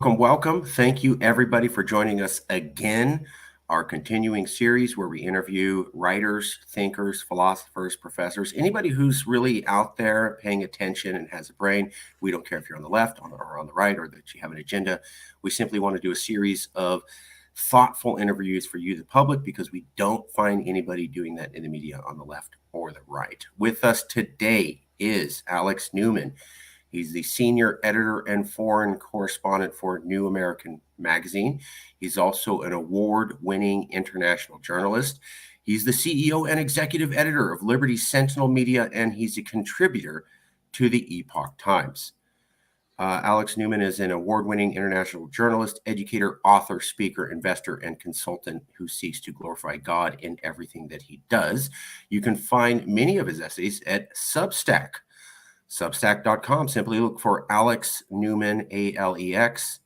Welcome. Thank you, everybody, for joining us again. Our continuing series where we interview writers, thinkers, philosophers, professors, anybody who's really out there paying attention and has a brain. We don't care if you're on the left or on the right or that you have an agenda. We simply want to do a series of thoughtful interviews for you, the public, because we don't find anybody doing that in the media on the left or the right. With us today is Alex Newman. He's the senior editor and foreign correspondent for New American Magazine. He's also an award-winning international journalist. He's the CEO and executive editor of Liberty Sentinel Media, and he's a contributor to the Epoch Times. Alex Newman is an award-winning international journalist, educator, author, speaker, investor, and consultant who seeks to glorify God in everything that he does. You can find many of his essays at Substack. Substack.com. Simply look for Alex Newman, AlexNewman.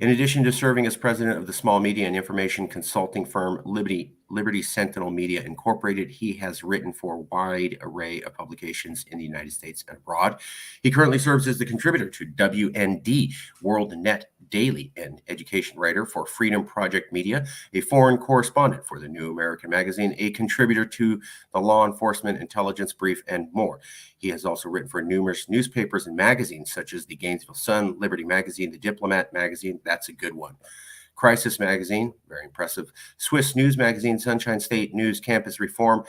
In addition to serving as president of the small media and information consulting firm Liberty Sentinel Media Incorporated, he has written for a wide array of publications in the United States and abroad. He currently serves as the contributor to WND, World Net Daily, and education writer for Freedom Project Media, a foreign correspondent for the New American Magazine, a contributor to the Law Enforcement Intelligence Brief, and more. He has also written for numerous newspapers and magazines such as the Gainesville Sun, Liberty Magazine, the Diplomat Magazine. That's a good one. Crisis Magazine, very impressive. Swiss News Magazine, Sunshine State News, Campus Reform,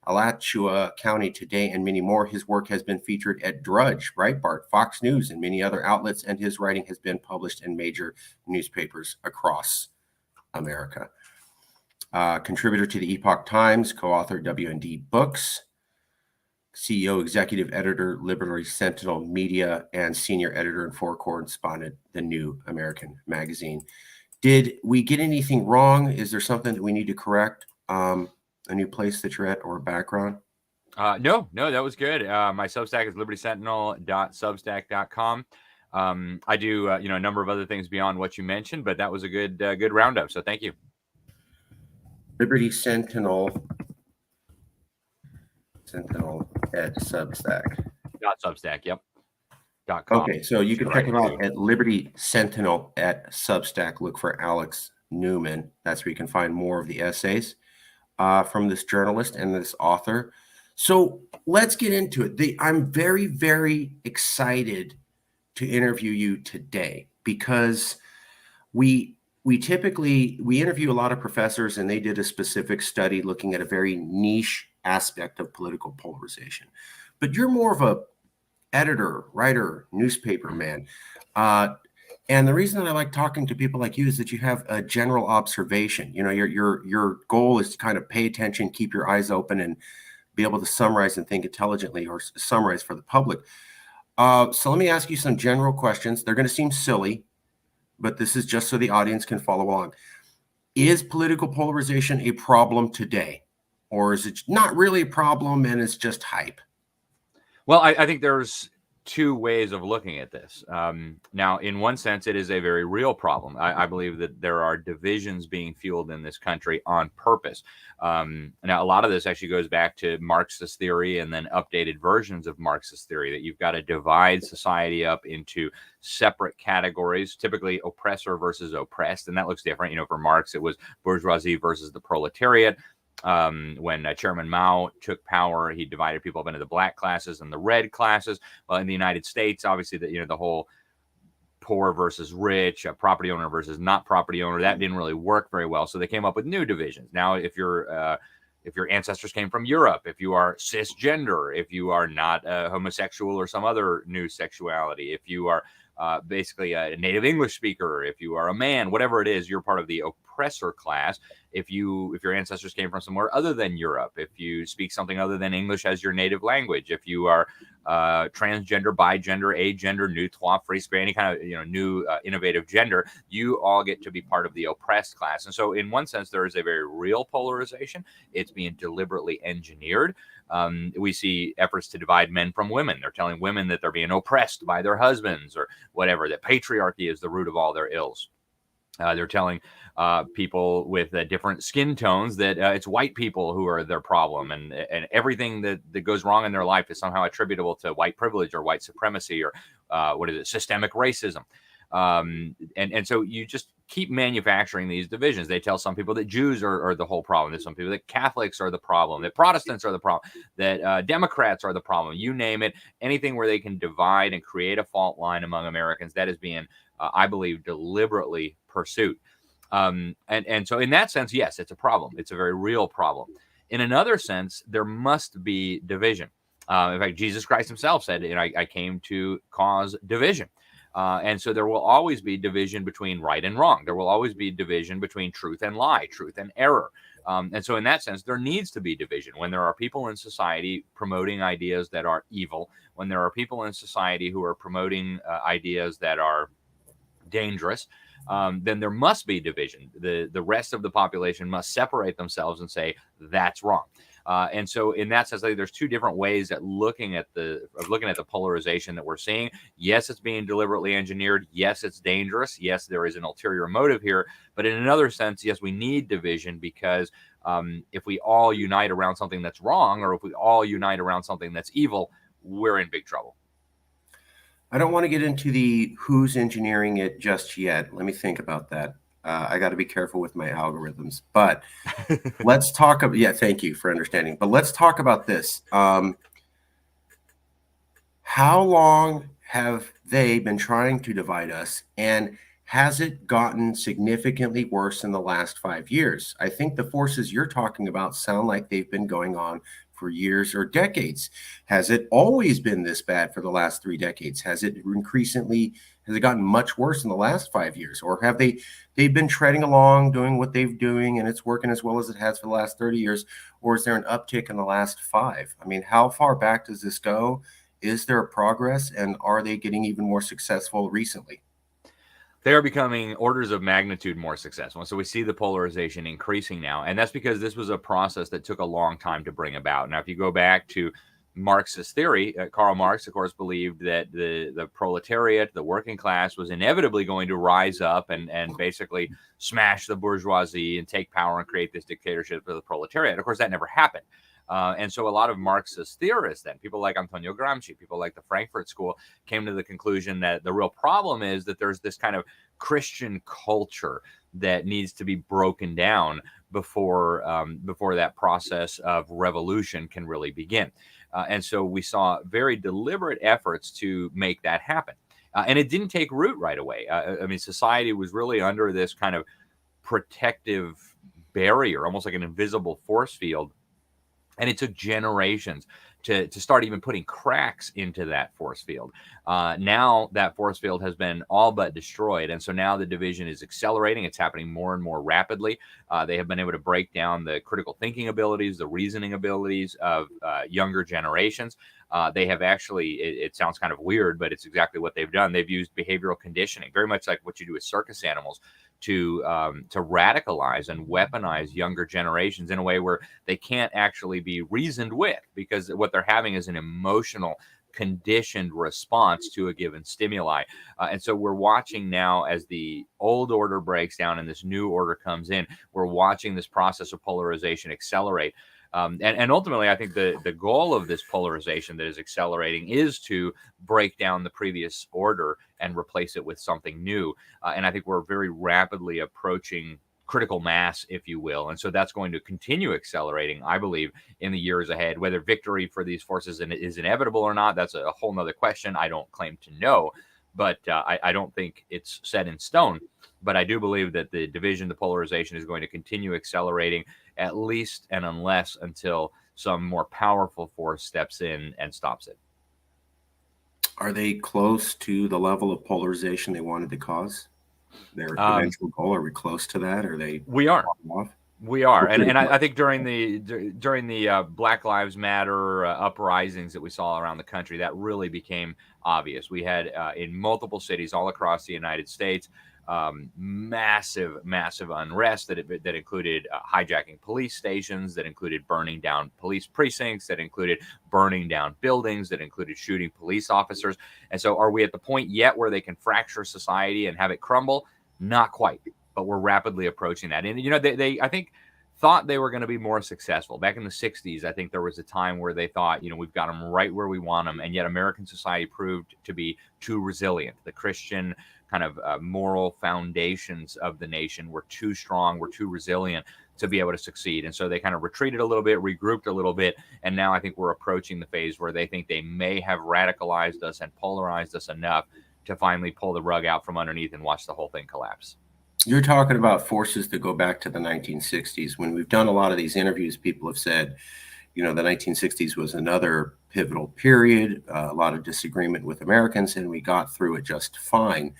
Alachua County Today, and many more. His work has been featured at Drudge, Breitbart, Fox News, and many other outlets, and his writing has been published in major newspapers across America. Contributor to the Epoch Times, co-author WND Books, CEO, executive editor, Liberty Sentinel Media, and senior editor and foreign correspondent, the New American Magazine. Did we get anything wrong? Is there something that we need to correct? A new place that you're at or a background? No, that was good. My Substack is libertysentinel.substack.com. I do, a number of other things beyond what you mentioned, but that was a good roundup. So thank you. Liberty Sentinel at Substack. .substack, yep. Okay, so you can check him out at Liberty Sentinel at Substack. Look for Alex Newman. That's where you can find more of the essays from this journalist and this author. So let's get into it. I'm very, very excited to interview you today because we interview a lot of professors, and they did a specific study looking at a very niche aspect of political polarization. But you're more of a editor, writer, newspaper man. And the reason that I like talking to people like you is that you have a general observation. You know, your goal is to kind of pay attention, keep your eyes open, and be able to summarize and think intelligently, or summarize for the public. So let me ask you some general questions. They're going to seem silly, but this is just so the audience can follow along. Is political polarization a problem today? Or is it not really a problem and it's just hype? Well, I think there's two ways of looking at this. Now, in one sense, it is a very real problem. I believe that there are divisions being fueled in this country on purpose. Now, a lot of this actually goes back to Marxist theory and then updated versions of Marxist theory, that you've got to divide society up into separate categories, typically oppressor versus oppressed. And that looks different. You know, for Marx, it was bourgeoisie versus the proletariat. When Chairman Mao took power, he divided people up into the black classes and the red classes. Well, in the United States, obviously, the whole poor versus rich, property owner versus not property owner, that didn't really work very well. So they came up with new divisions. Now, if your ancestors came from Europe, if you are cisgender, if you are not homosexual or some other new sexuality, if you are basically a native English speaker, if you are a man, whatever it is, you're part of the oppressor class. If your ancestors came from somewhere other than Europe, if you speak something other than English as your native language, if you are transgender, bigender, agender, new trois, free spirit, any kind of new innovative gender, you all get to be part of the oppressed class. And so in one sense, there is a very real polarization. It's being deliberately engineered. We see efforts to divide men from women. They're telling women that they're being oppressed by their husbands or whatever, that patriarchy is the root of all their ills. They're telling people with different skin tones that it's white people who are their problem, and everything that goes wrong in their life is somehow attributable to white privilege or white supremacy or what is it, systemic racism. And so you just keep manufacturing these divisions. They tell some people that Jews are the whole problem. There's some people that Catholics are the problem, that Protestants are the problem, that Democrats are the problem. You name it, anything where they can divide and create a fault line among Americans, that is being, I believe, deliberately pursued. And so in that sense, yes, it's a problem. It's a very real problem. In another sense, there must be division. In fact, Jesus Christ himself said, I came to cause division. And so there will always be division between right and wrong. There will always be division between truth and lie, truth and error. And so in that sense, there needs to be division. When there are people in society promoting ideas that are evil, when there are people in society who are promoting ideas that are dangerous, then there must be division. The rest of the population must separate themselves and say that's wrong. And so, in that sense, I think there's two different ways at looking at the polarization that we're seeing. Yes, it's being deliberately engineered. Yes, it's dangerous. Yes, there is an ulterior motive here. But in another sense, yes, we need division because if we all unite around something that's wrong, or if we all unite around something that's evil, we're in big trouble. I don't want to get into the who's engineering it just yet. Let me think about that. I got to be careful with my algorithms, but let's talk about, yeah, thank you for understanding. But let's talk about this. How long have they been trying to divide us, and has it gotten significantly worse in the last 5 years? I think the forces you're talking about sound like they've been going on for years or decades. Has it always been this bad for the last 3 decades? Has it gotten much worse in the last 5 years? Or have they've been treading along, doing what they've doing, and it's working as well as it has for the last 30 years? Or is there an uptick in the last 5? I mean, how far back does this go? Is there progress, and are they getting even more successful recently? They are becoming orders of magnitude more successful. So we see the polarization increasing now. And that's because this was a process that took a long time to bring about. Now, if you go back to Marxist theory, Karl Marx, of course, believed that the proletariat, the working class, was inevitably going to rise up and basically smash the bourgeoisie and take power and create this dictatorship of the proletariat. Of course, that never happened. And so a lot of Marxist theorists, then people like Antonio Gramsci, people like the Frankfurt School, came to the conclusion that the real problem is that there's this kind of Christian culture that needs to be broken down before that process of revolution can really begin. And so we saw very deliberate efforts to make that happen. And it didn't take root right away. I mean, society was really under this kind of protective barrier, almost like an invisible force field. And it took generations to start even putting cracks into that force field. Now that force field has been all but destroyed. And so now the division is accelerating. It's happening more and more rapidly. They have been able to break down the critical thinking abilities, the reasoning abilities of younger generations. They have actually, it sounds kind of weird, but it's exactly what they've done. They've used behavioral conditioning, very much like what you do with circus animals, to radicalize and weaponize younger generations in a way where they can't actually be reasoned with, because what they're having is an emotional conditioned response to a given stimuli. And so we're watching now as the old order breaks down and this new order comes in, we're watching this process of polarization accelerate. And ultimately, I think the goal of this polarization that is accelerating is to break down the previous order and replace it with something new. And I think we're very rapidly approaching critical mass, if you will. And so that's going to continue accelerating, I believe, in the years ahead. Whether victory for these forces is inevitable or not, that's a whole nother question. I don't claim to know, but I don't think it's set in stone. But I do believe that the division, the polarization is going to continue accelerating, at least and unless until some more powerful force steps in and stops it. Are they close to the level of polarization they wanted to cause? Their eventual goal? Are we close to that? Are they? We are. Off? We are, and I think during the Black Lives Matter uprisings that we saw around the country, that really became obvious. We had in multiple cities all across the United States massive unrest that included hijacking police stations, that included burning down police precincts, that included burning down buildings, that included shooting police officers. And so, are we at the point yet where they can fracture society and have it crumble? Not quite. but we're rapidly approaching that. And, you know, they I think, thought they were going to be more successful. Back in the 60s, I think there was a time where they thought, you know, we've got them right where we want them. And yet American society proved to be too resilient. The Christian kind of moral foundations of the nation were too strong, were too resilient to be able to succeed. And so they kind of retreated a little bit, regrouped a little bit. And now I think we're approaching the phase where they think they may have radicalized us and polarized us enough to finally pull the rug out from underneath and watch the whole thing collapse. You're talking about forces that go back to the 1960s. When we've done a lot of these interviews, people have said, you know, the 1960s was another pivotal period, a lot of disagreement with Americans, and we got through it just fine.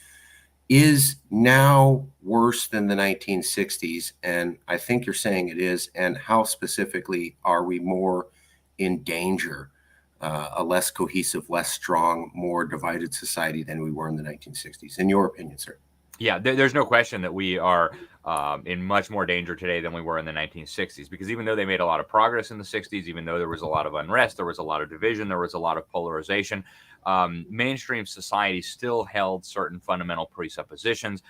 Is now worse than the 1960s? And I think you're saying it is. And how specifically are we more in danger, a less cohesive, less strong, more divided society than we were in the 1960s, in your opinion, sir? Yeah, there's no question that we are in much more danger today than we were in the 1960s, because even though they made a lot of progress in the 60s, even though there was a lot of unrest, there was a lot of division, there was a lot of polarization, mainstream society still held certain fundamental presuppositions.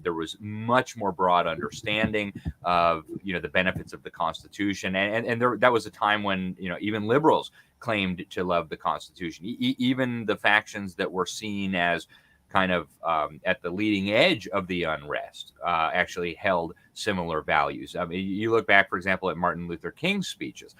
There was much more broad understanding of, you know, the benefits of the Constitution. And that was a time when, you know, even liberals claimed to love the Constitution. Even the factions that were seen as kind of at the leading edge of the unrest actually held similar values. I mean, you look back, for example, at Martin Luther King's speeches.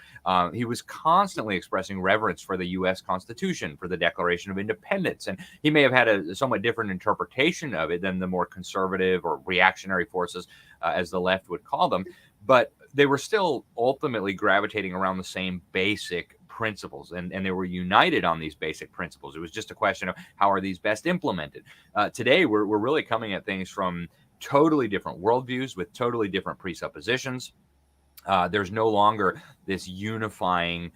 He was constantly expressing reverence for the U.S. Constitution, for the Declaration of Independence. And he may have had a somewhat different interpretation of it than the more conservative or reactionary forces, as the left would call them. But they were still ultimately gravitating around the same basic principles, and they were united on these basic principles. It was just a question of how are these best implemented. Today, we're really coming at things from totally different worldviews with totally different presuppositions. There's no longer this unifying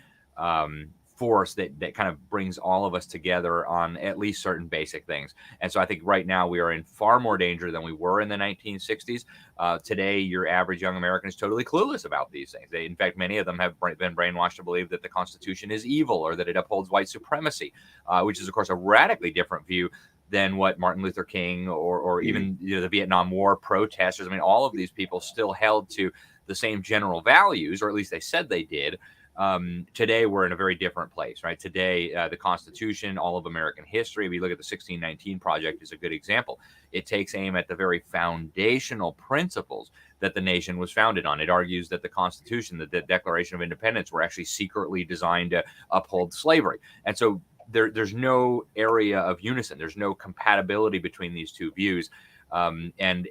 force that kind of brings all of us together on at least certain basic things. And so I think right now we are in far more danger than we were in the 1960s. Today, your average young American is totally clueless about these things. In fact, many of them have been brainwashed to believe that the Constitution is evil or that it upholds white supremacy, which is, of course, a radically different view than what Martin Luther King or even, you know, the Vietnam War protesters. I mean, all of these people still held to the same general values, or at least they said they did. Today, we're in a very different place, right? Today, the Constitution, all of American history, if you look at the 1619 Project, is a good example. It takes aim at the very foundational principles that the nation was founded on. It argues that the Constitution, that the Declaration of Independence, were actually secretly designed to uphold slavery. And so there's no area of unison. There's no compatibility between these two views. And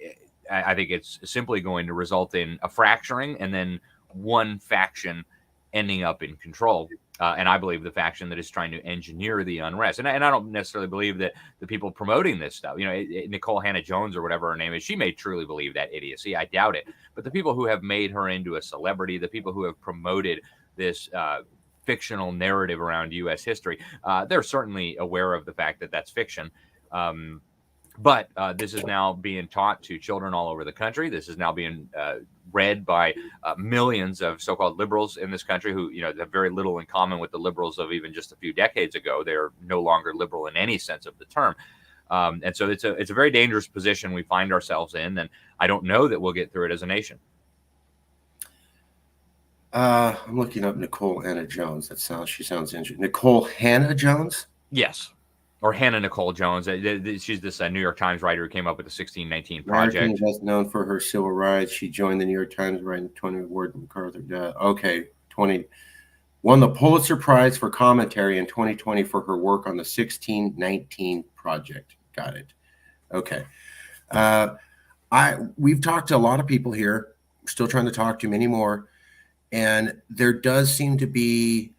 I think it's simply going to result in a fracturing and then one faction ending up in control. And I believe the faction that is trying to engineer the unrest. And I don't necessarily believe that the people promoting this stuff, you know, Nicole Hannah-Jones or whatever her name is, she may truly believe that idiocy. I doubt it. But the people who have made her into a celebrity, the people who have promoted this fictional narrative around U.S. history, they're certainly aware of the fact that that's fiction. But this is now being taught to children all over the country. This is now being read by millions of so-called liberals in this country who, you know, have very little in common with the liberals of even just a few decades ago. They're no longer liberal in any sense of the term. And so it's a very dangerous position we find ourselves in. And I don't know that we'll get through it as a nation. I'm looking up Nicole Hannah-Jones. She sounds interesting. Nicole Hannah-Jones? Yes. Or Hannah Nicole Jones. She's this New York Times writer who came up with the 1619 Project. King is known for her civil rights. She joined the New York Times writing the 20 award MacArthur. Okay, 20 won the Pulitzer Prize for commentary in 2020 for her work on the 1619 Project. Got it. Okay. We've talked to a lot of people here. We're still trying to talk to many more, and there does seem to be,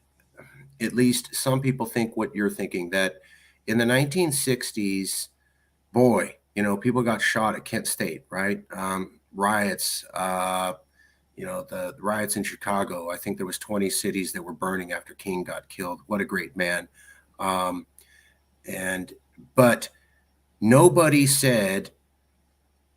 at least some people think what you're thinking, that in the 1960s, boy, you know, people got shot at Kent State, right? Riots, you know, the riots in Chicago. I think there was 20 cities that were burning after King got killed. What a great man. But nobody said,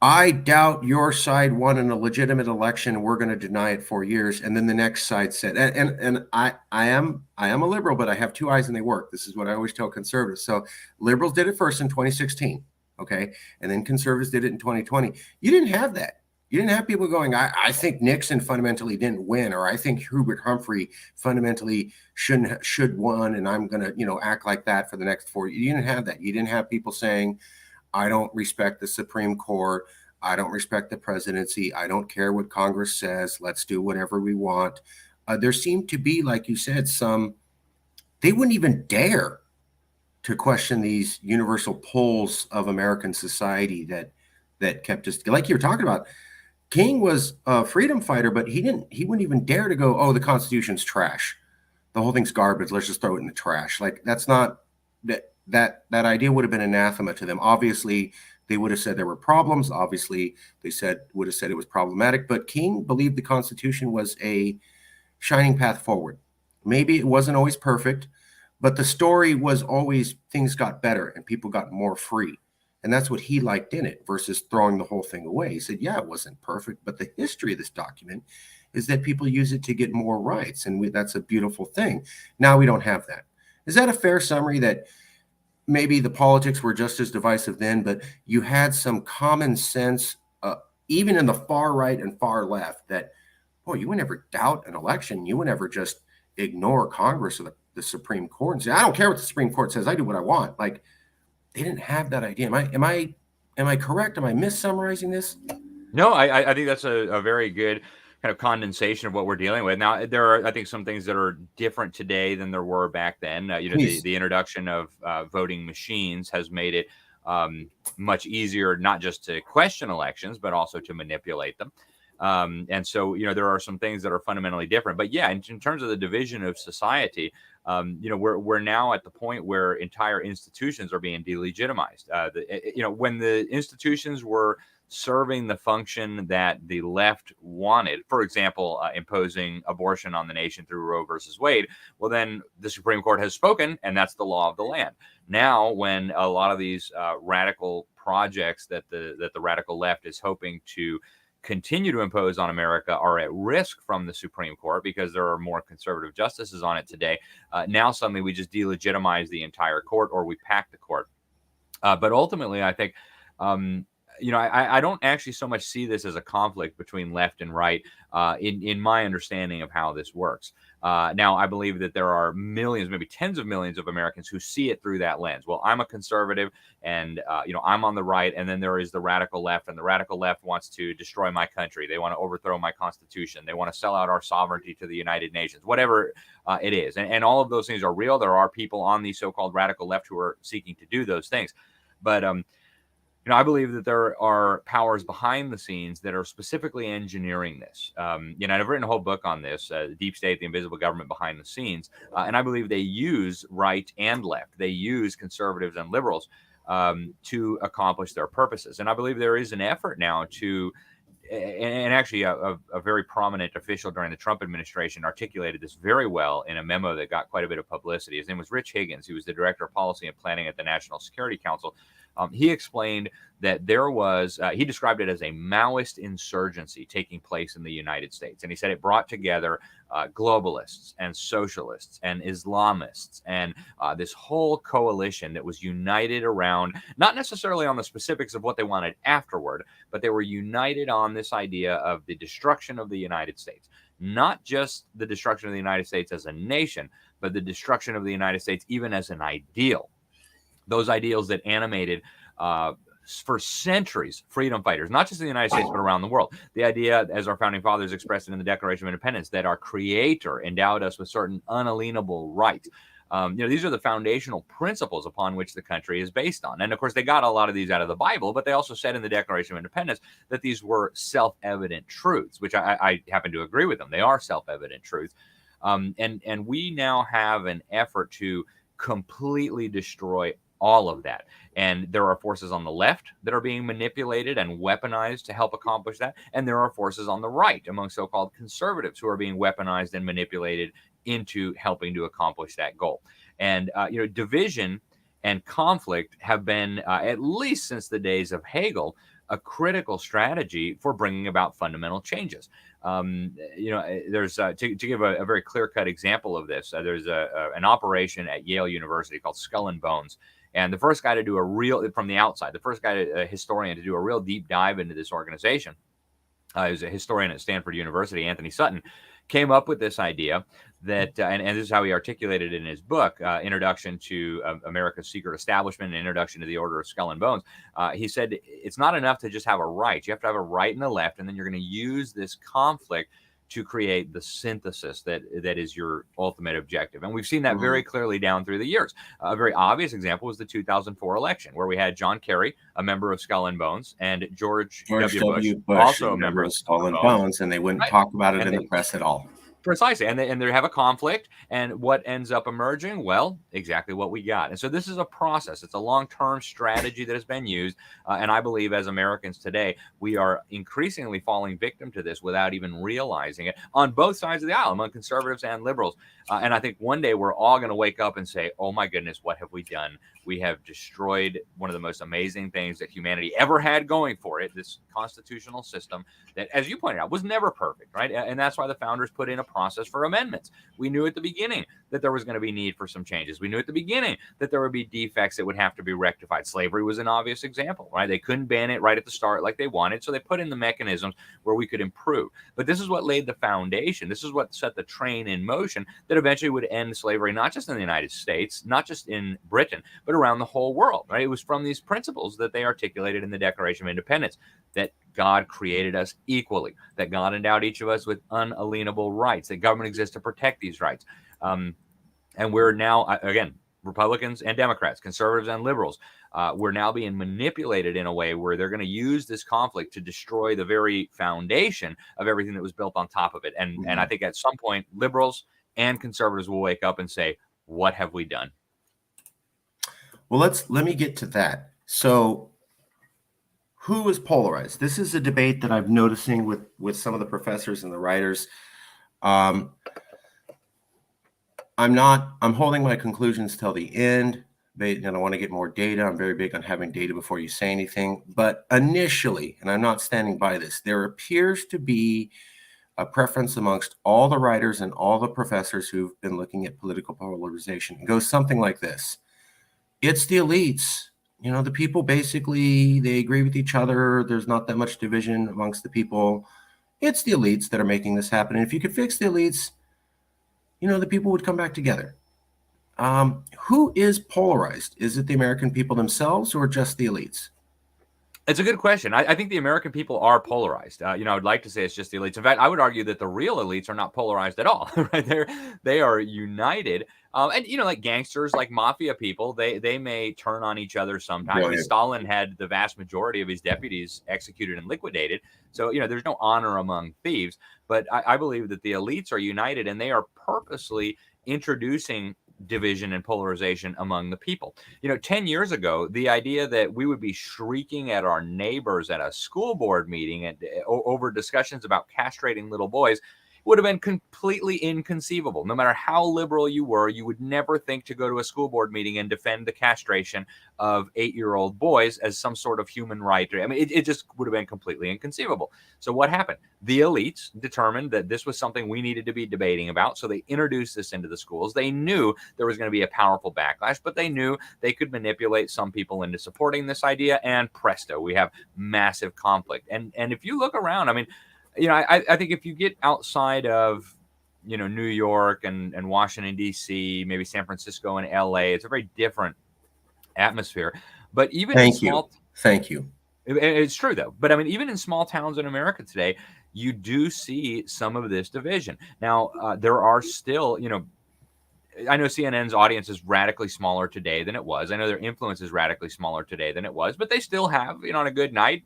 I doubt your side won in a legitimate election. We're going to deny it 4 years. And then the next side said, and I am a liberal, but I have two eyes and they work. This is what I always tell conservatives. So liberals did it first in 2016. Okay. And then conservatives did it in 2020. You didn't have that. You didn't have people going, I think Nixon fundamentally didn't win, or I think Hubert Humphrey fundamentally should won, and I'm gonna, act like that for the next 4 years. You didn't have that. You didn't have people saying, I don't respect the Supreme Court. I don't respect the presidency. I don't care what Congress says. Let's do whatever we want. There seemed to be, like you said, they wouldn't even dare to question these universal poles of American society that kept us, like you're talking about. King was a freedom fighter, but he wouldn't even dare to go, oh, the Constitution's trash. The whole thing's garbage. Let's just throw it in the trash. Like, that's not that idea would have been anathema to them. Obviously, they would have said there were problems. Obviously, would have said it was problematic. But King believed the Constitution was a shining path forward. Maybe it wasn't always perfect, but the story was always things got better and people got more free. And that's what he liked in it versus throwing the whole thing away. He said, yeah, it wasn't perfect, but the history of this document is that people use it to get more rights. And that's a beautiful thing. Now we don't have that. Is that a fair summary, that maybe the politics were just as divisive then, but you had some common sense, even in the far right and far left, that, boy, you would never doubt an election. You would never just ignore Congress or the Supreme Court and say, I don't care what the Supreme Court says. I do what I want. Like, they didn't have that idea. Am I correct? Am I missummarizing this? No, I think that's a very good kind of condensation of what we're dealing with. Now, there are, I think, some things that are different today than there were back then. Please. The introduction of voting machines has made it much easier, not just to question elections, but also to manipulate them. And so, there are some things that are fundamentally different. But yeah, in terms of the division of society, we're now at the point where entire institutions are being delegitimized. When the institutions were serving the function that the left wanted, for example, imposing abortion on the nation through Roe versus Wade, well, then the Supreme Court has spoken, and that's the law of the land. Now, when a lot of these radical projects that the radical left is hoping to continue to impose on America are at risk from the Supreme Court because there are more conservative justices on it today. Now suddenly we just delegitimize the entire court, or we pack the court. But ultimately, I think, I don't actually so much see this as a conflict between left and right in my understanding of how this works. Now, I believe that there are millions, maybe tens of millions of Americans who see it through that lens. Well, I'm a conservative and, I'm on the right. And then there is the radical left, and the radical left wants to destroy my country. They want to overthrow my Constitution. They want to sell out our sovereignty to the United Nations, whatever it is. And all of those things are real. There are people on the so-called radical left who are seeking to do those things. But, I believe that there are powers behind the scenes that are specifically engineering this. I've written a whole book on this, Deep State, the Invisible Government Behind the Scenes. And I believe they use right and left. They use conservatives and liberals to accomplish their purposes. And I believe there is an effort now to, and actually a very prominent official during the Trump administration articulated this very well in a memo that got quite a bit of publicity. His name was Rich Higgins. He was the director of policy and planning at the National Security Council. He explained that there was, he described it as a Maoist insurgency taking place in the United States. And he said it brought together globalists and socialists and Islamists and this whole coalition that was united around, not necessarily on the specifics of what they wanted afterward, but they were united on this idea of the destruction of the United States. Not just the destruction of the United States as a nation, but the destruction of the United States even as an ideal. Those ideals that animated for centuries freedom fighters, not just in the United States, but around the world. The idea, as our founding fathers expressed it in the Declaration of Independence, that our Creator endowed us with certain unalienable rights. These are the foundational principles upon which the country is based on. And of course, they got a lot of these out of the Bible, but they also said in the Declaration of Independence that these were self-evident truths, which I happen to agree with them. They are self-evident truths. And we now have an effort to completely destroy all of that. And there are forces on the left that are being manipulated and weaponized to help accomplish that. And there are forces on the right among so-called conservatives who are being weaponized and manipulated into helping to accomplish that goal. And, division and conflict have been, at least since the days of Hegel, a critical strategy for bringing about fundamental changes. There's to give a very clear-cut example of this, there's an operation at Yale University called Skull and Bones. And the first guy to do a real, from the outside, the first guy, a historian, to do a real deep dive into this organization, he was a historian at Stanford University, Anthony Sutton, came up with this idea that, and this is how he articulated it in his book, Introduction to America's Secret Establishment and Introduction to the Order of Skull and Bones. He said it's not enough to just have a right. You have to have a right and a left, and then you're going to use this conflict to create the synthesis that is your ultimate objective. And we've seen that very clearly down through the years. A very obvious example was the 2004 election, where we had John Kerry, a member of Skull and Bones, and George W. Bush, also a member of Skull and Bones, and they wouldn't talk about it in the press at all. Precisely. And they have a conflict. And what ends up emerging? Well, exactly what we got. And so this is a process. It's a long-term strategy that has been used. And I believe as Americans today, we are increasingly falling victim to this without even realizing it on both sides of the aisle, among conservatives and liberals. And I think one day we're all going to wake up and say, oh my goodness, what have we done? We have destroyed one of the most amazing things that humanity ever had going for it, this constitutional system that, as you pointed out, was never perfect, right? And that's why the founders put in a process for amendments. We knew at the beginning that there was going to be need for some changes. We knew at the beginning that there would be defects that would have to be rectified. Slavery was an obvious example, right? They couldn't ban it right at the start like they wanted, so they put in the mechanisms where we could improve. But this is what laid the foundation. This is what set the train in motion that eventually would end slavery, not just in the United States, not just in Britain, but around the whole world, right? It was from these principles that they articulated in the Declaration of Independence, that God created us equally, that God endowed each of us with unalienable rights, that government exists to protect these rights. And we're now, again, Republicans and Democrats, conservatives and liberals, we're now being manipulated in a way where they're going to use this conflict to destroy the very foundation of everything that was built on top of it. And I think at some point, liberals and conservatives will wake up and say, what have we done? Well, let me get to that. So who is polarized? This is a debate that I'm noticing with some of the professors and the writers. I'm holding my conclusions till the end, and I want to get more data. I'm very big on having data before you say anything. But initially, and I'm not standing by this, there appears to be a preference amongst all the writers and all the professors who've been looking at political polarization. It goes something like this. It's the elites. You know, the people basically, they agree with each other. There's not that much division amongst the people. It's the elites that are making this happen. And if you could fix the elites, you know, the people would come back together. Who is polarized? Is it the American people themselves or just the elites? It's a good question. I think the American people are polarized. I would like to say it's just the elites. In fact, I would argue that the real elites are not polarized at all. Right? They are united. And like gangsters, like mafia people, they may turn on each other sometimes. I mean, Stalin had the vast majority of his deputies executed and liquidated. So there's no honor among thieves. But I believe that the elites are united, and they are purposely introducing division and polarization among the people. 10 years ago, the idea that we would be shrieking at our neighbors at a school board meeting and over discussions about castrating little boys would have been completely inconceivable. No matter how liberal you were, you would never think to go to a school board meeting and defend the castration of 8-year-old boys as some sort of human right. I mean, it just would have been completely inconceivable. So what happened? The elites determined that this was something we needed to be debating about. So they introduced this into the schools. They knew there was going to be a powerful backlash, but they knew they could manipulate some people into supporting this idea. And presto, we have massive conflict. And if you look around, I mean, I think if you get outside of, New York and Washington, D.C., maybe San Francisco and L.A., it's a very different atmosphere. But even Thank you. It's true, though. But I mean, even in small towns in America today, you do see some of this division. Now, there are still, I know CNN's audience is radically smaller today than it was. I know their influence is radically smaller today than it was, but they still have, on a good night,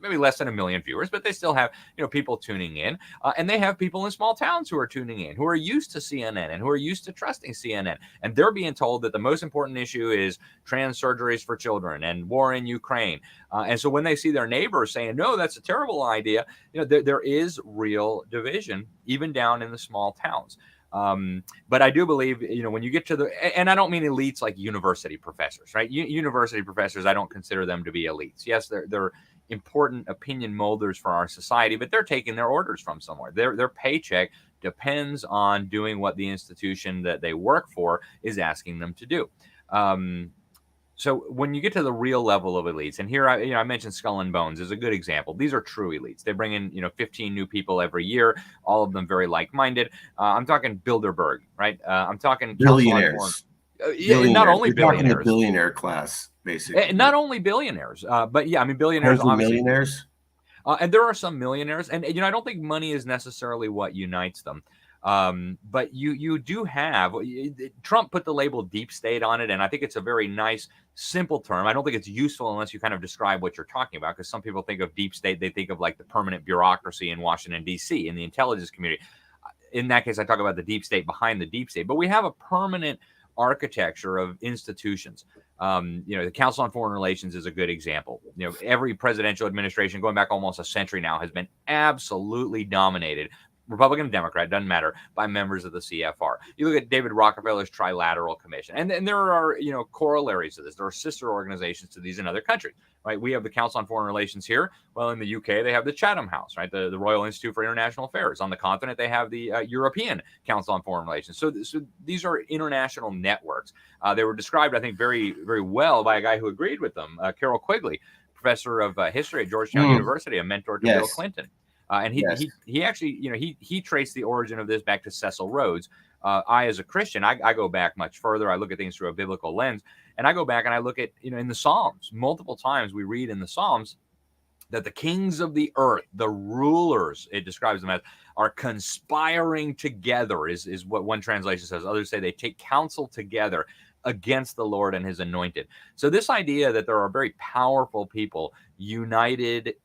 maybe less than 1 million viewers, but they still have, people tuning in. And they have people in small towns who are tuning in, who are used to CNN and who are used to trusting CNN. And they're being told that the most important issue is trans surgeries for children and war in Ukraine. And so when they see their neighbors saying, no, that's a terrible idea, there is real division, even down in the small towns. But I do believe, when you get to and I don't mean elites like university professors, right? University professors, I don't consider them to be elites. Yes, they're important opinion molders for our society, but they're taking their orders from somewhere. Their paycheck depends on doing what the institution that they work for is asking them to do. So when you get to the real level of elites, and here I mentioned Skull and Bones is a good example. These are true elites. They bring in 15 new people every year, all of them very like-minded. I'm talking Bilderberg, right? I'm talking Council on Foreign. Billionaires. Yeah, not Billionaires. only You're talking the billionaires, billionaire class, basically. not only billionaires, but yeah, I mean billionaires Tons of obviously. millionaires. And there are some millionaires, and I don't think money is necessarily what unites them. But you do have Trump put the label deep state on it, and I think it's a very nice, simple term. I don't think it's useful unless you kind of describe what you're talking about, because some people think of deep state, they think of like the permanent bureaucracy in Washington D.C. in the intelligence community. In that case, I talk about the deep state behind the deep state, but we have a permanent architecture of institutions. The Council on Foreign Relations is a good example. Every presidential administration going back almost a century now has been absolutely dominated, Republican, Democrat, doesn't matter, by members of the CFR. You look at David Rockefeller's Trilateral Commission, and there are corollaries to this. There are sister organizations to these in other countries, right? We have the Council on Foreign Relations here. Well, in the UK, they have the Chatham House, right? The Royal Institute for International Affairs. On the continent, they have the European Council on Foreign Relations. So these are international networks. They were described, I think, very, very well by a guy who agreed with them, Carol Quigley, professor of history at Georgetown University, a mentor to Bill Clinton. And he actually, he traced the origin of this back to Cecil Rhodes. I, as a Christian, I go back much further. I look at things through a biblical lens, and I go back and I look at, in the Psalms, multiple times we read in the Psalms that the kings of the earth, the rulers, it describes them as, are conspiring together, is what one translation says. Others say they take counsel together against the Lord and his anointed. So this idea that there are very powerful people united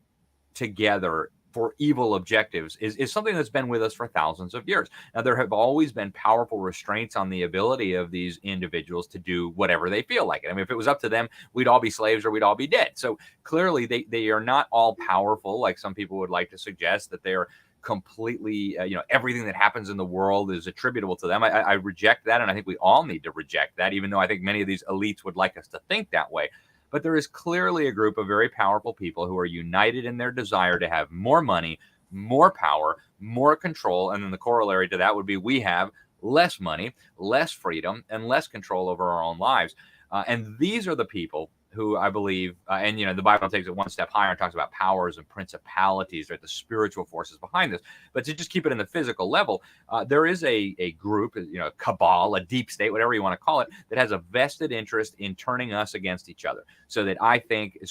together for evil objectives is something that's been with us for thousands of years. Now, there have always been powerful restraints on the ability of these individuals to do whatever they feel like it. I mean, if it was up to them, we'd all be slaves or we'd all be dead. So clearly, they are not all powerful, like some people would like to suggest, that they're completely, everything that happens in the world is attributable to them. I reject that, and I think we all need to reject that, even though I think many of these elites would like us to think that way. But there is clearly a group of very powerful people who are united in their desire to have more money, more power, more control. And then the corollary to that would be we have less money, less freedom, and less control over our own lives. And these are the people who I believe, and the Bible takes it one step higher and talks about powers and principalities, right? The spiritual forces behind this. But to just keep it in the physical level, there is a group, a cabal, a deep state, whatever you want to call it, that has a vested interest in turning us against each other. So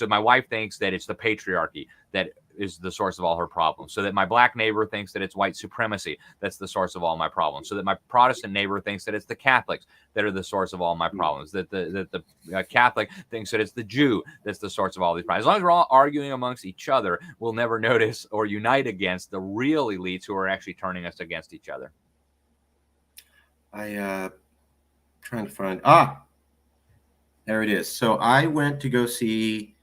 my wife thinks that it's the patriarchy that is the source of all her problems. So that my black neighbor thinks that it's white supremacy that's the source of all my problems. So that my Protestant neighbor thinks that it's the Catholics that are the source of all my problems. That the Catholic thinks that it's the Jew that's the source of all these problems. As long as we're all arguing amongst each other, we'll never notice or unite against the real elites who are actually turning us against each other. Trying to find there it is. So I went to go see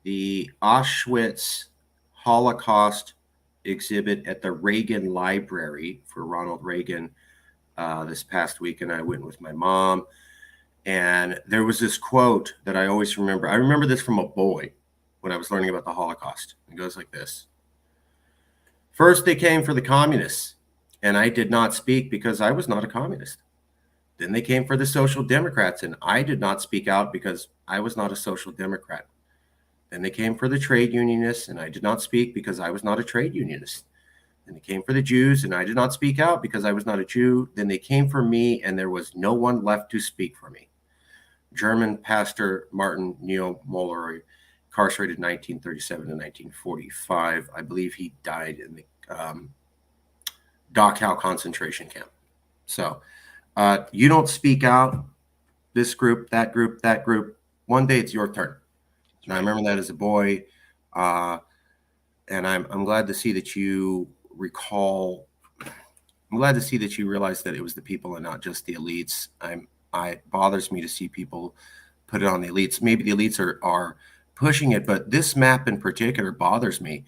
the Auschwitz Holocaust exhibit at the Reagan Library for Ronald Reagan this past week, and I went with my mom. And there was this quote that I always remember. I remember this from a boy when I was learning about the Holocaust. It goes like this. First, they came for the communists, and I did not speak because I was not a communist. Then they came for the Social Democrats, and I did not speak out because I was not a Social Democrat. Then they came for the trade unionists, and I did not speak because I was not a trade unionist. Then they came for the Jews, and I did not speak out because I was not a Jew. Then they came for me, and there was no one left to speak for me. German pastor Martin Niemöller, incarcerated 1937 to 1945. I believe he died in the Dachau concentration camp. So you don't speak out, this group, that group, that group. One day it's your turn. And I remember that as a boy, and I'm glad to see that you recall. I'm glad to see that you realize that it was the people and not just the elites. It bothers me to see people put it on the elites. Maybe the elites are pushing it, but this map in particular bothers me.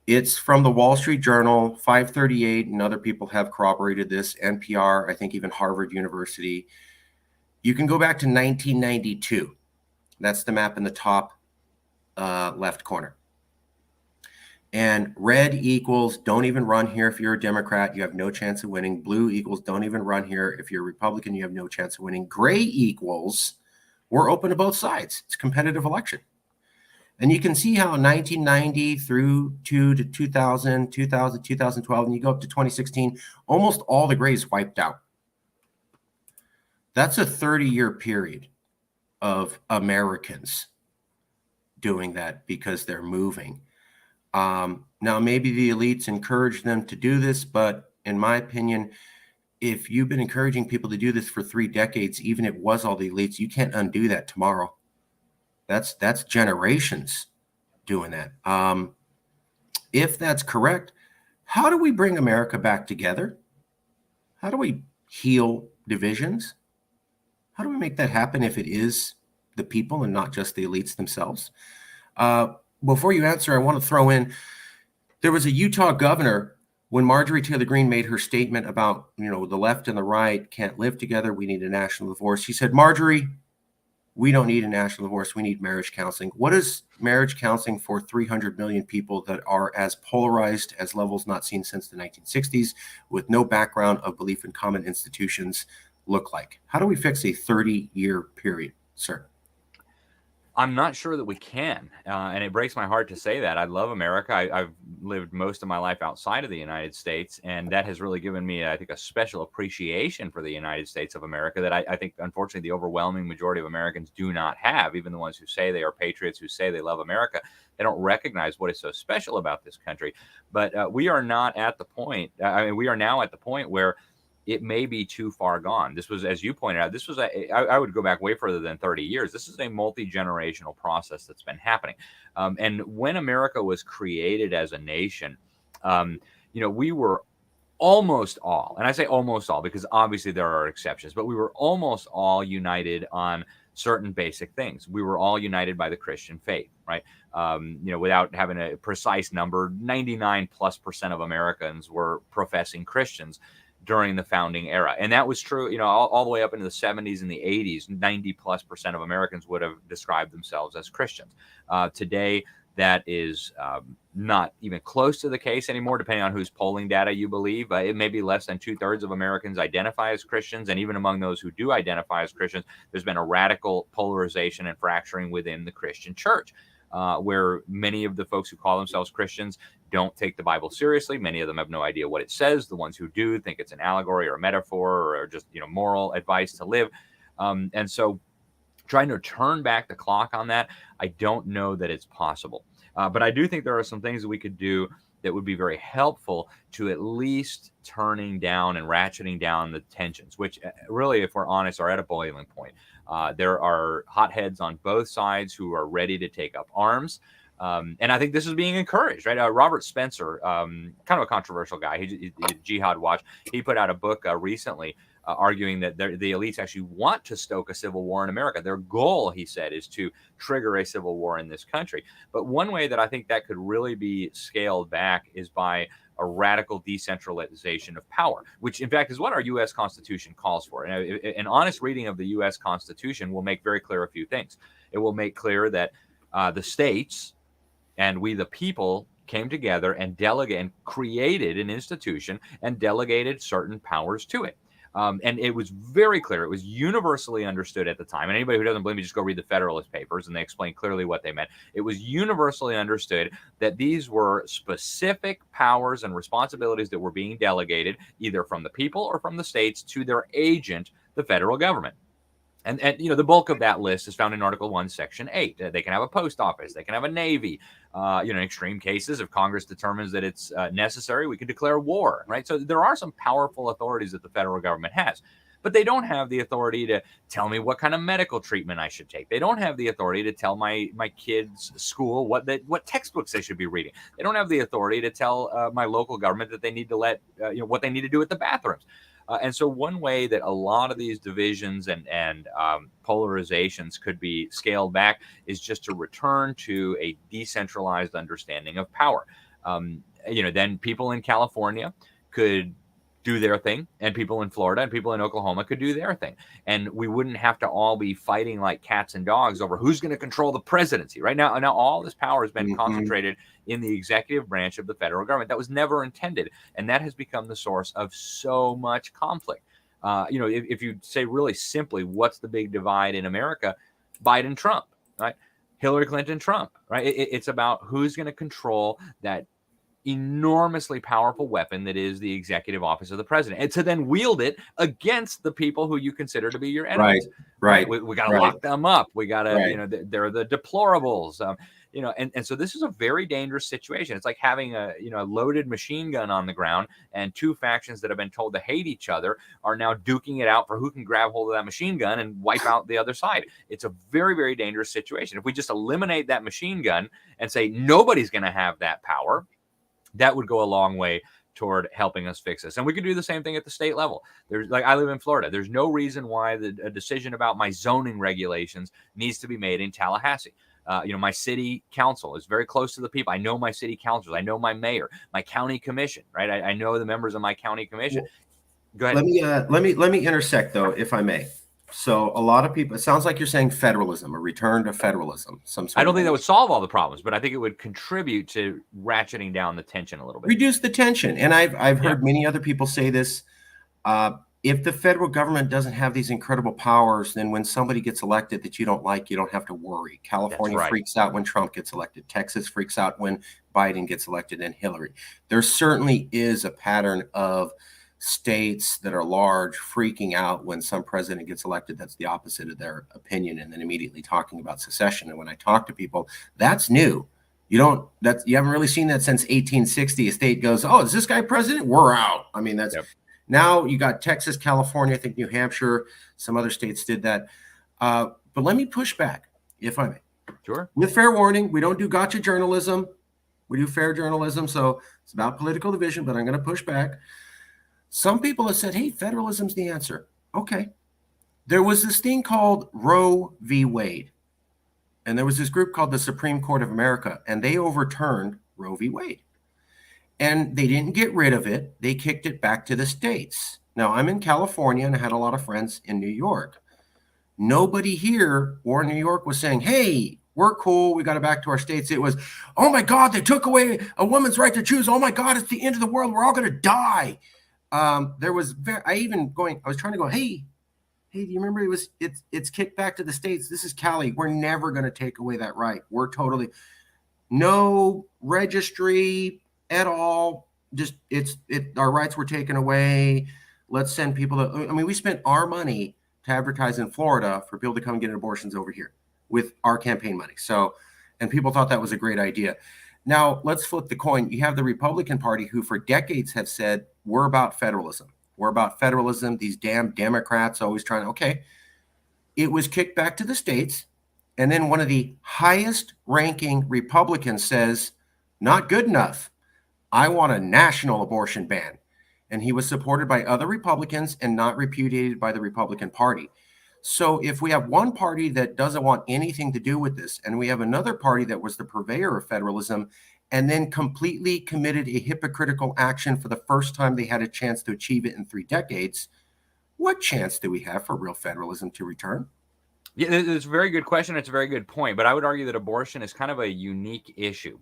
It's from the Wall Street Journal, 538, and other people have corroborated this. NPR, I think even Harvard University. You can go back to 1992. That's the map in the top left corner. And red equals don't even run here if you're a Democrat, you have no chance of winning. Blue equals don't even run here if you're a Republican, you have no chance of winning. Gray equals We're open to both sides. It's a competitive election. And you can see how 1990 through to 2000, 2012, and you go up to 2016, almost all the grays wiped out. That's a 30-year period of Americans doing that because they're moving. Now, maybe the elites encourage them to do this, but in my opinion, if you've been encouraging people to do this for 3 decades, even if it was all the elites, you can't undo that tomorrow. That's generations doing that. If that's correct, how do we bring America back together? How do we heal divisions? How do we make that happen if it is the people and not just the elites themselves? Before you answer, I want to throw in, there was a Utah governor when Marjorie Taylor Greene made her statement about, the left and the right can't live together. We need a national divorce. She said, Marjorie, we don't need a national divorce. We need marriage counseling. What is marriage counseling for 300 million people that are as polarized as levels not seen since the 1960s with no background of belief in common institutions look like? How do we fix a 30-year period, sir? I'm not sure that we can, and it breaks my heart to say that. I love America. I've lived most of my life outside of the United States, and that has really given me, I think, a special appreciation for the United States of America that I think, unfortunately, the overwhelming majority of Americans do not have. Even the ones who say they are patriots, who say they love America, they don't recognize what is so special about this country. But we are not at the point. We are now at the point where it may be too far gone. This was, as you pointed out, I would go back way further than 30 years. This is a multi-generational process that's been happening. And when America was created as a nation, we were almost all, and I say almost all because obviously there are exceptions, but we were almost all united on certain basic things. We were all united by the Christian faith, right? Without having a precise number, 99+% of Americans were professing Christians during the founding era. And that was true, all the way up into the 70s and the 80s, 90+% of Americans would have described themselves as Christians. Today, that is not even close to the case anymore, depending on whose polling data you believe. It may be less than 2/3 of Americans identify as Christians. And even among those who do identify as Christians, there's been a radical polarization and fracturing within the Christian church. Where many of the folks who call themselves Christians don't take the Bible seriously. Many of them have no idea what it says. The ones who do think it's an allegory or a metaphor or just moral advice to live. And so trying to turn back the clock on that, I don't know that it's possible. But I do think there are some things that we could do that would be very helpful to at least turning down and ratcheting down the tensions, which really, if we're honest, are at a boiling point. There are hotheads on both sides who are ready to take up arms. And I think this is being encouraged, right? Robert Spencer, kind of a controversial guy, he Jihad Watch, he put out a book recently arguing that the elites actually want to stoke a civil war in America. Their goal, he said, is to trigger a civil war in this country. But one way that I think that could really be scaled back is by a radical decentralization of power, which in fact is what our U.S. Constitution calls for. And an honest reading of the U.S. Constitution will make very clear a few things. It will make clear that the states and we, the people, came together and created an institution and delegated certain powers to it. And it was very clear. It was universally understood at the time. And anybody who doesn't believe me, just go read the Federalist Papers, and they explain clearly what they meant. It was universally understood that these were specific powers and responsibilities that were being delegated either from the people or from the states to their agent, the federal government. And the bulk of that list is found in Article 1, Section 8. They can have a post office. They can have a navy. In extreme cases, if Congress determines that it's necessary, we can declare war, right? So there are some powerful authorities that the federal government has. But they don't have the authority to tell me what kind of medical treatment I should take. They don't have the authority to tell my kids' school what textbooks they should be reading. They don't have the authority to tell my local government that they need to what they need to do at the bathrooms. And so one way that a lot of these divisions and polarizations could be scaled back is just to return to a decentralized understanding of power. Then people in California could do their thing, and people in Florida and people in Oklahoma could do their thing. And we wouldn't have to all be fighting like cats and dogs over who's going to control the presidency. Right now all this power has been concentrated in the executive branch of the federal government. That was never intended. And that has become the source of so much conflict. If you say really simply, what's the big divide in America? Biden, Trump, right? Hillary Clinton, Trump, right? It's about who's going to control that enormously powerful weapon that is the executive office of the president, and to then wield it against the people who you consider to be your Right, enemies. right, We got to right, lock them up. We got to, right. they're the deplorables. And so this is a very dangerous situation. It's like having a loaded machine gun on the ground, and two factions that have been told to hate each other are now duking it out for who can grab hold of that machine gun and wipe out the other side. It's a very, very dangerous situation. If we just eliminate that machine gun and say nobody's going to have that power, that would go a long way toward helping us fix this. And we could do the same thing at the state level. There's, like, I live in Florida. There's no reason why a decision about my zoning regulations needs to be made in Tallahassee. My city council is very close to the people. I know my city councilors. I know my mayor, my county commission, right? I know the members of my county commission. Go ahead. Let me intersect though, if I may. So a lot of people, it sounds like you're saying federalism, a return to federalism, some sort I don't of think that would solve all the problems, but I think it would contribute to ratcheting down the tension a little bit. reduce the tension. And I've heard many other people say this. If the federal government doesn't have these incredible powers, then when somebody gets elected that you don't like, you don't have to worry. California freaks out when Trump gets elected. Texas freaks out when Biden gets elected and Hillary. There certainly is a pattern of states that are large freaking out when some president gets elected that's the opposite of their opinion, and then immediately talking about secession. And when I talk to people, that's new. You haven't really seen that since 1860. A state goes, oh, is this guy president? We're out. I mean, that's now you got Texas, California, I think New Hampshire, some other states did that. But let me push back, if I may. Sure. With fair warning, we don't do gotcha journalism. We do fair journalism. So it's about political division, but I'm going to push back. Some people have said, hey, federalism's the answer. Okay. There was this thing called Roe v. Wade. And there was this group called the Supreme Court of America, and they overturned Roe v. Wade. And they didn't get rid of it. They kicked it back to the states. Now, I'm in California, and I had a lot of friends in New York. Nobody here or New York was saying, hey, we're cool, we got it back to our states. It was, oh my God, they took away a woman's right to choose. Oh my God, it's the end of the world. We're all going to die. I was trying to go, hey, do you remember it's kicked back to the states? This is Cali. We're never going to take away that right. We're totally no registry at all. Just our rights were taken away. Let's send people we spent our money to advertise in Florida for people to come and get abortions over here with our campaign money. So, and people thought that was a great idea. Now, let's flip the coin. You have the Republican Party who for decades have said, we're about federalism. We're about federalism. These damn Democrats always trying to, okay. It was kicked back to the states. And then one of the highest ranking Republicans says, not good enough. I want a national abortion ban. And he was supported by other Republicans and not repudiated by the Republican Party. So if we have one party that doesn't want anything to do with this, and we have another party that was the purveyor of federalism and then completely committed a hypocritical action for the first time they had a chance to achieve it in 3 decades, what chance do we have for real federalism to return? Yeah, it's a very good question. It's a very good point. But I would argue that abortion is kind of a unique issue.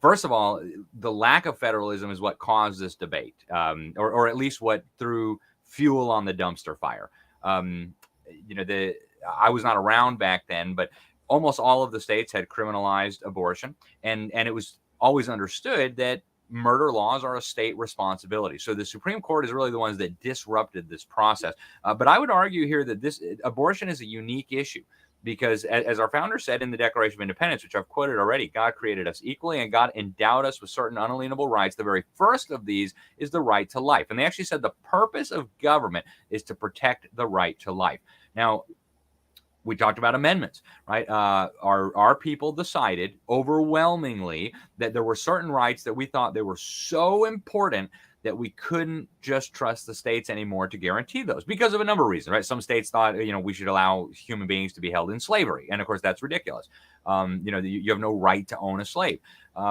First of all, the lack of federalism is what caused this debate, or at least what threw fuel on the dumpster fire. I was not around back then, but almost all of the states had criminalized abortion, and it was always understood that murder laws are a state responsibility. So the Supreme Court is really the ones that disrupted this process. But I would argue here that this abortion is a unique issue because, as our founder said in the Declaration of Independence, which I've quoted already, God created us equally and God endowed us with certain unalienable rights. The very first of these is the right to life. And they actually said the purpose of government is to protect the right to life. Now, we talked about amendments, right? Our people decided overwhelmingly that there were certain rights that we thought they were so important that we couldn't just trust the states anymore to guarantee those because of a number of reasons, right? Some states thought, we should allow human beings to be held in slavery. And of course, that's ridiculous. You have no right to own a slave.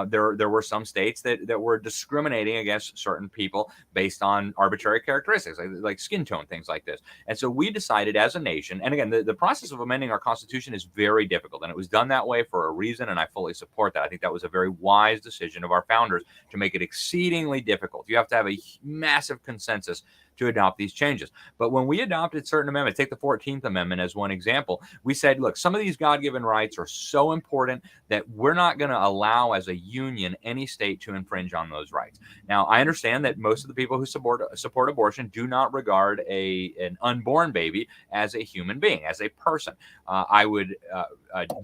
There were some states that were discriminating against certain people based on arbitrary characteristics, like skin tone, things like this. And so we decided as a nation, and again, the process of amending our Constitution is very difficult, and it was done that way for a reason, and I fully support that. I think that was a very wise decision of our founders to make it exceedingly difficult. You have to have a massive consensus to adopt these changes. But when we adopted certain amendments, take the 14th Amendment as one example, we said, look, some of these God-given rights are so important that we're not going to allow as a union any state to infringe on those rights. Now, I understand that most of the people who support abortion do not regard an unborn baby as a human being, as a person. I would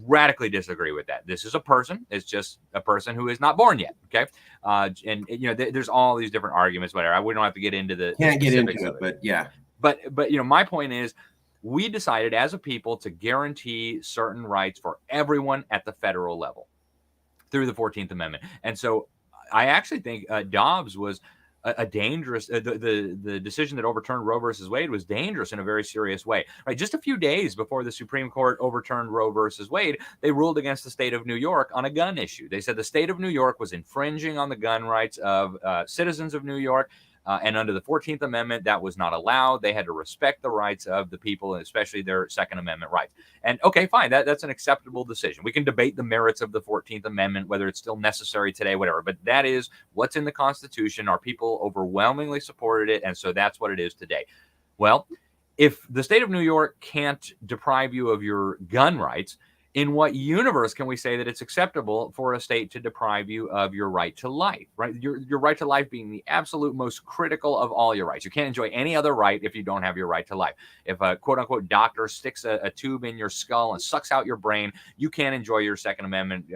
radically disagree with that. This is a person. It's just a person who is not born yet. Okay, and there's all these different arguments. Whatever. We don't have to get into the Can't get specifics into of it, it. but yeah. But my point is, we decided as a people to guarantee certain rights for everyone at the federal level through the 14th Amendment. And so I actually think Dobbs was a dangerous, the decision that overturned Roe versus Wade was dangerous in a very serious way. Right, just a few days before the Supreme Court overturned Roe versus Wade, they ruled against the state of New York on a gun issue. They said the state of New York was infringing on the gun rights of citizens of New York. And under the 14th Amendment, that was not allowed. They had to respect the rights of the people, and especially their Second Amendment rights. And okay, fine, that's an acceptable decision. We can debate the merits of the 14th Amendment, whether it's still necessary today, whatever. But that is what's in the Constitution. Our people overwhelmingly supported it, and so that's what it is today. Well, if the state of New York can't deprive you of your gun rights, in what universe can we say that it's acceptable for a state to deprive you of your right to life, right? Your right to life being the absolute most critical of all your rights. You can't enjoy any other right if you don't have your right to life. If a quote unquote doctor sticks a tube in your skull and sucks out your brain, you can't enjoy your Second Amendment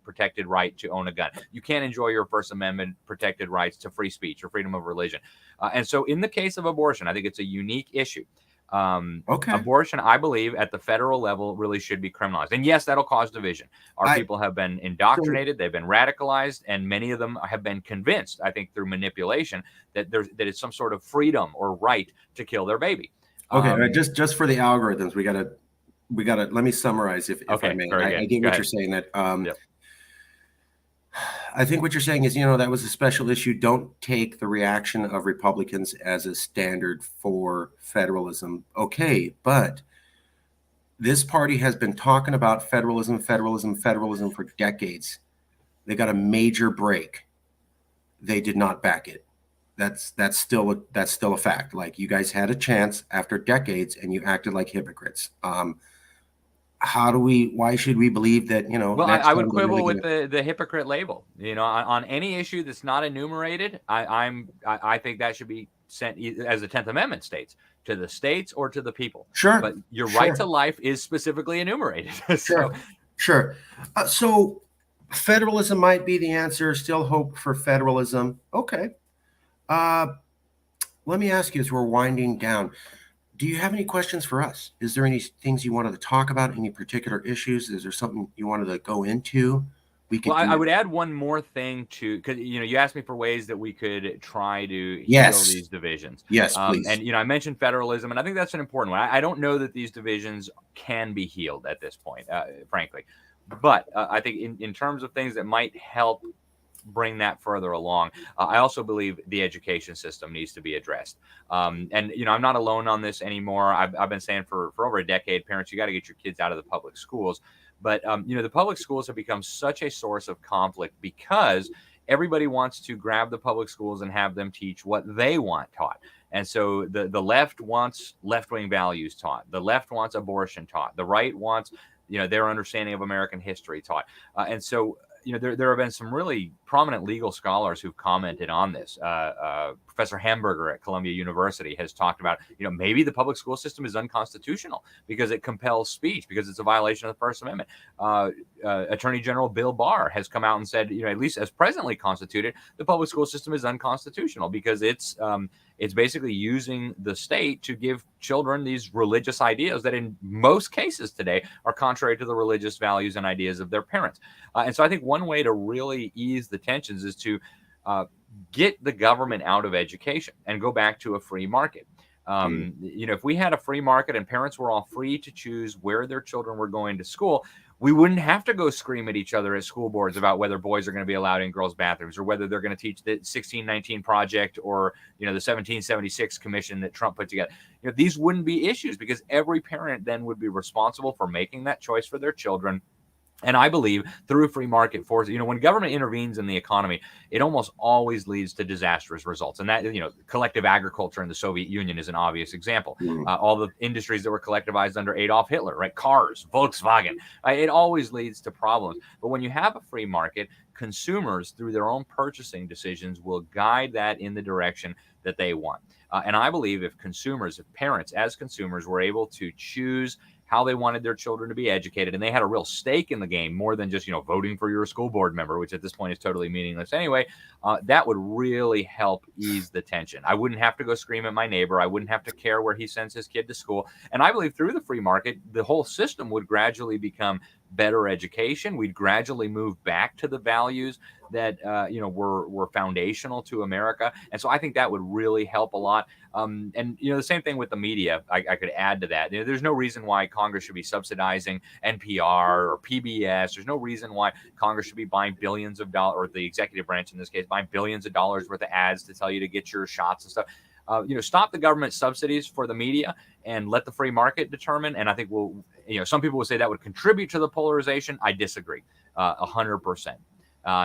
protected right to own a gun. You can't enjoy your First Amendment protected rights to free speech or freedom of religion. And so in the case of abortion, I think it's a unique issue. Abortion, I believe, at the federal level really should be criminalized. And yes, that'll cause division. Our people have been indoctrinated, they've been radicalized, and many of them have been convinced, I think through manipulation, that it's some sort of freedom or right to kill their baby. Okay, just for the algorithms, we gotta let me summarize if I may. I get what you're saying, that yep. I think what you're saying is, that was a special issue. Don't take the reaction of Republicans as a standard for federalism. Okay, but this party has been talking about federalism for decades. They got a major break. They did not back it. That's still a fact. Like, you guys had a chance after decades and you acted like hypocrites. Why should we believe that, well, I would quibble with the hypocrite label, on any issue that's not enumerated. I think that should be sent, as the 10th Amendment states, to the states or to the people. Sure. But your right to life is specifically enumerated. Sure. So federalism might be the answer. Still hope for federalism. Okay. Let me ask you, as we're winding down, do you have any questions for us? Is there any things you wanted to talk about? Any particular issues? Is there something you wanted to go into? I would add one more thing because you asked me for ways that we could try to heal these divisions. Yes, please. And I mentioned federalism, and I think that's an important one. I don't know that these divisions can be healed at this point, frankly. But I think in terms of things that might help bring that further along, I also believe the education system needs to be addressed. And I'm not alone on this anymore. I've been saying for over a decade, parents, you got to get your kids out of the public schools. But the public schools have become such a source of conflict because everybody wants to grab the public schools and have them teach what they want taught. And so the left wants left-wing values taught. The left wants abortion taught. The right wants their understanding of American history taught. And so there have been some really prominent legal scholars who've commented on this. Professor Hamburger at Columbia University has talked about, maybe the public school system is unconstitutional because it compels speech, because it's a violation of the First Amendment. Attorney General Bill Barr has come out and said, at least as presently constituted, the public school system is unconstitutional because it's basically using the state to give children these religious ideas that in most cases today are contrary to the religious values and ideas of their parents. And so I think one way to really ease the tensions is to get the government out of education and go back to a free market. If we had a free market and parents were all free to choose where their children were going to school, we wouldn't have to go scream at each other at school boards about whether boys are going to be allowed in girls' bathrooms or whether they're going to teach the 1619 Project or, the 1776 Commission that Trump put together. These wouldn't be issues because every parent then would be responsible for making that choice for their children And I believe through free market forces, when government intervenes in the economy, it almost always leads to disastrous results. And that, collective agriculture in the Soviet Union is an obvious example. Mm. All the industries that were collectivized under Adolf Hitler, right? Cars, Volkswagen, it always leads to problems. But when you have a free market, consumers, through their own purchasing decisions, will guide that in the direction that they want. And I believe if parents as consumers were able to choose how they wanted their children to be educated, and they had a real stake in the game more than just voting for your school board member, which at this point is totally meaningless anyway, that would really help ease the tension. I wouldn't have to go scream at my neighbor. I wouldn't have to care where he sends his kid to school. And I believe through the free market, the whole system would gradually become better education. We'd gradually move back to the values that were foundational to America. And so I think that would really help a lot. And the same thing with the media. I could add to that. There's no reason why Congress should be subsidizing NPR or PBS. There's no reason why Congress should be buying billions of dollars, or the executive branch in this case, buying billions of dollars worth of ads to tell you to get your shots and stuff. Stop the government subsidies for the media and let the free market determine. And I think some people will say that would contribute to the polarization. I disagree 100%.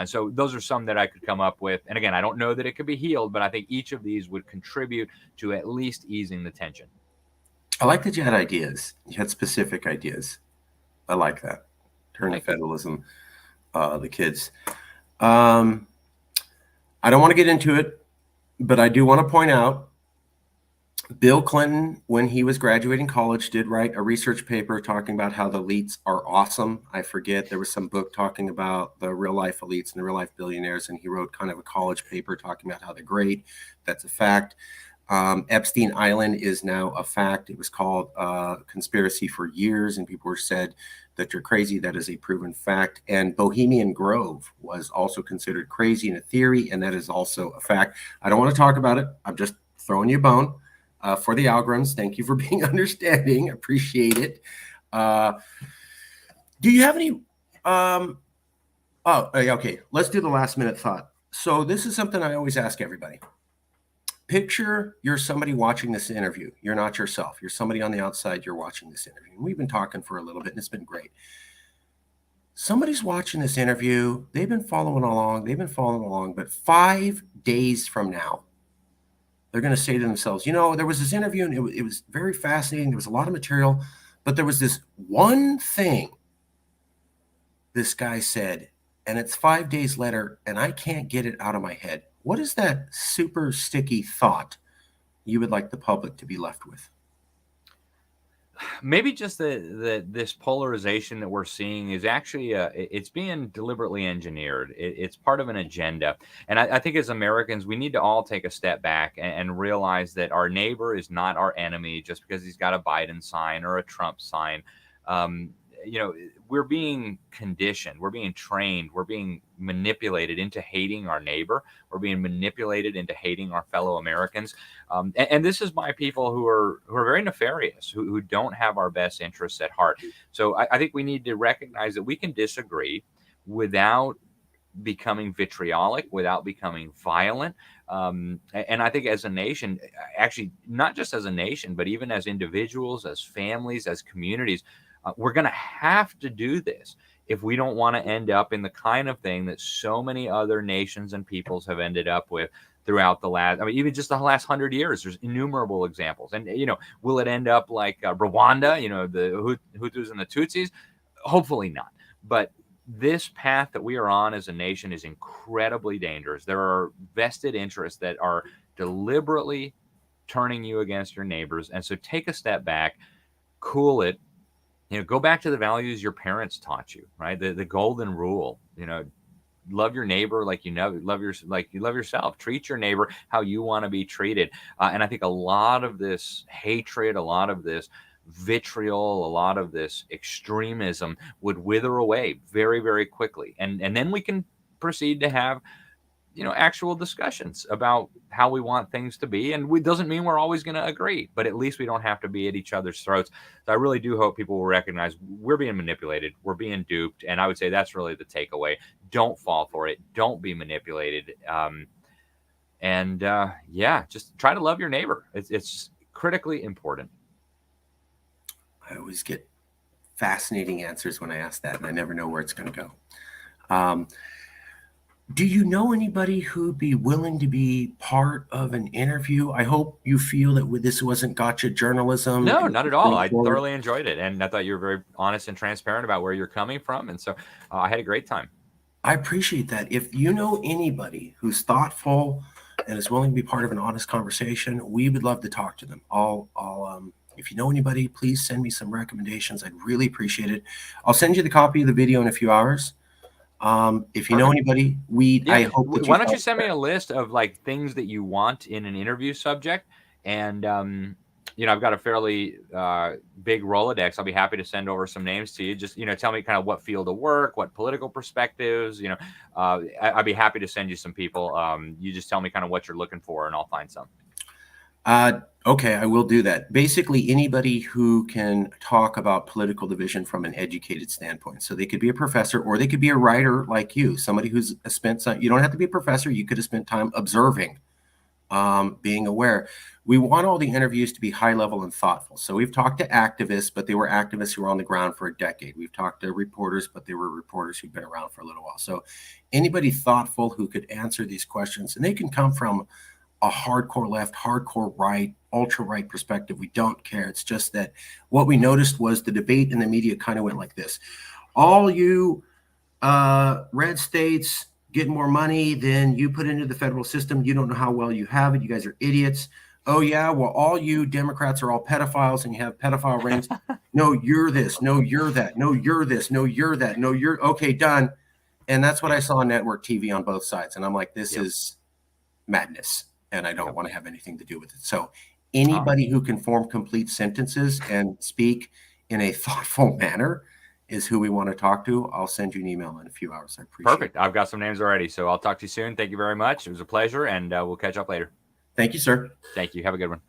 So those are some that I could come up with. And again, I don't know that it could be healed, but I think each of these would contribute to at least easing the tension. I like that you had ideas. You had specific ideas. I like that. Turn to federalism, the kids. I don't want to get into it, but I do want to point out Bill Clinton, when he was graduating college, did write a research paper talking about how the elites are awesome. I forget, there was some book talking about the real life elites and the real life billionaires, and he wrote kind of a college paper talking about how they're great. That's a fact. Epstein Island is now a fact. It was called conspiracy for years, and people were said that you're crazy. That is a proven fact. And Bohemian Grove was also considered crazy in a theory, and that is also a fact. I don't want to talk about it. I'm just throwing you a bone. For the Algrams, thank you for being understanding. Appreciate it. Do you have any? Okay. Let's do the last minute thought. So this is something I always ask everybody. Picture you're somebody watching this interview. You're not yourself. You're somebody on the outside. You're watching this interview. And we've been talking for a little bit, and it's been great. Somebody's watching this interview. They've been following along. But 5 days from now, they're going to say to themselves, there was this interview and it was very fascinating. There was a lot of material, but there was this one thing this guy said, and it's 5 days later, and I can't get it out of my head. What is that super sticky thought you would like the public to be left with? Maybe just this polarization that we're seeing is actually it's being deliberately engineered. It's part of an agenda, and I think as Americans we need to all take a step back and realize that our neighbor is not our enemy just because he's got a Biden sign or a Trump sign. We're being conditioned, we're being trained, we're being manipulated into hating our neighbor. We're being manipulated into hating our fellow Americans. And this is by people who are very nefarious, who don't have our best interests at heart. So I think we need to recognize that we can disagree without becoming vitriolic, without becoming violent. And I think as a nation, actually, not just as a nation, but even as individuals, as families, as communities, we're going to have to do this if we don't want to end up in the kind of thing that so many other nations and peoples have ended up with throughout even just the last 100 years. There's innumerable examples. And, will it end up like Rwanda, the Hutus and the Tutsis? Hopefully not. But this path that we are on as a nation is incredibly dangerous. There are vested interests that are deliberately turning you against your neighbors. And so take a step back, cool it. Go back to the values your parents taught you, right? The golden rule, love your neighbor like love yourself. Treat your neighbor how you want to be treated. And I think a lot of this hatred, a lot of this vitriol, a lot of this extremism would wither away very, very quickly. And then we can proceed to have actual discussions about how we want things to be. And it doesn't mean we're always going to agree, but at least we don't have to be at each other's throats. So I really do hope people will recognize we're being manipulated, we're being duped. And I would say that's really the takeaway. Don't fall for it. Don't be manipulated. Just try to love your neighbor. It's critically important. I always get fascinating answers when I ask that, and I never know where it's going to go. Do you know anybody who'd be willing to be part of an interview? I hope you feel that this wasn't gotcha journalism. No, and not at it's all. I straightforward. thoroughly enjoyed it, and I thought you were very honest and transparent about where you're coming from, and so I had a great time. I appreciate that. If you know anybody who's thoughtful and is willing to be part of an honest conversation, we would love to talk to them. If you know anybody, please send me some recommendations. I'd really appreciate it. I'll send you the copy of the video in a few hours. If you know Perfect. anybody, Yeah. I hope that Why you don't you follow send me that. a list of like things that you want in an interview subject? And I've got a fairly big Rolodex. I'll be happy to send over some names to you. Just tell me kind of what field of work, what political perspectives. I'd be happy to send you some people. You just tell me kind of what you're looking for, and I'll find some. Okay, I will do that. Basically, anybody who can talk about political division from an educated standpoint. So they could be a professor, or they could be a writer like you, somebody who's spent some, you don't have to be a professor. You could have spent time observing, being aware. We want all the interviews to be high level and thoughtful. So we've talked to activists, but they were activists who were on the ground for a decade. We've talked to reporters, but they were reporters who've been around for a little while. So anybody thoughtful who could answer these questions, and they can come from a hardcore left, hardcore right, ultra right perspective. We don't care. It's just that what we noticed was the debate in the media kind of went like this: all you red states get more money than you put into the federal system. You don't know how well you have it. You guys are idiots. Oh yeah, well, all you Democrats are all pedophiles and you have pedophile rings. No, you're this. No, you're that. No, you're this. No, you're that. No, you're okay, done. And that's what I saw on network TV on both sides. And I'm like, this Yep. is madness, and I don't Yep. want to have anything to do with it. So All right. anybody who can form complete sentences and speak in a thoughtful manner is who we want to talk to. I'll send you an email in a few hours. I appreciate Perfect. I've got some names already, so I'll talk to you soon. Thank you very much. It was a pleasure, and we'll catch up later. it. Thank you, sir. Thank you. Have a good one.